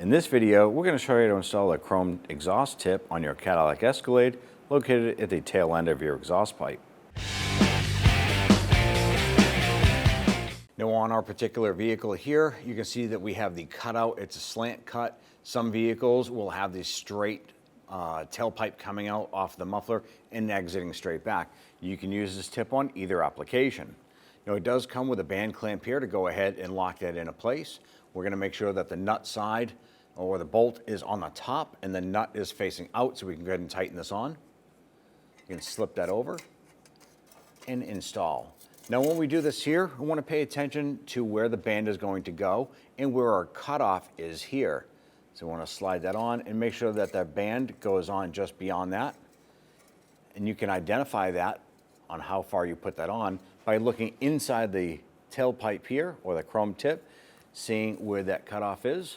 In this video, we're going to show you how to install a chrome exhaust tip on your Cadillac Escalade located at the tail end of your exhaust pipe. Now on our particular vehicle here, you can see that we have the cutout. It's a slant cut. Some vehicles will have this straight tailpipe coming out off the muffler and exiting straight back. You can use this tip on either application. Now it does come with a band clamp here to go ahead and lock that into place. We're going to make sure that the nut side or the bolt is on the top and the nut is facing out, so we can go ahead and tighten this on. You can slip that over and install. Now when we do this here, we want to pay attention to where the band is going to go and where our cutoff is here. So we want to slide that on and make sure that that band goes on just beyond that. And you can identify that on how far you put that on by looking inside the tailpipe here or the chrome tip, seeing where that cutoff is.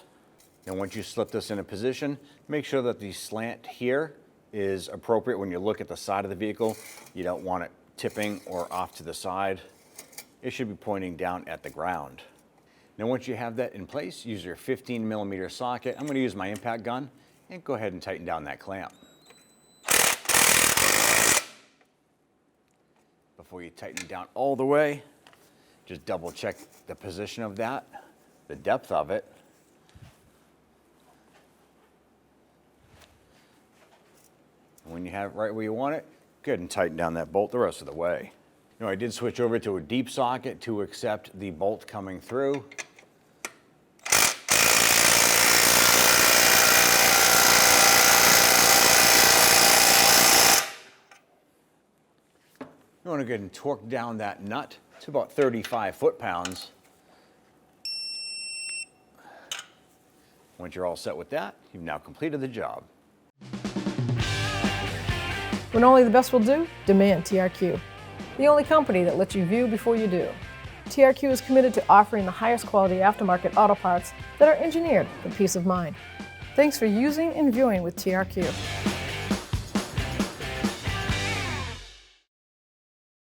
And once you slip this into position, make sure that the slant here is appropriate when you look at the side of the vehicle. You don't want it tipping or off to the side. It should be pointing down at the ground. Now once you have that in place, use your 15mm socket. I'm going to use my impact gun and go ahead and tighten down that clamp. Before you tighten it down all the way, just double check the position of that, the depth of it. And when you have it right where you want it, go ahead and tighten down that bolt the rest of the way. Now I did switch over to a deep socket to accept the bolt coming through. You want to go ahead and torque down that nut to about 35 foot-pounds. Once you're all set with that, you've now completed the job. When only the best will do, demand TRQ. The only company that lets you view before you do. TRQ is committed to offering the highest quality aftermarket auto parts that are engineered for peace of mind. Thanks for using and viewing with TRQ.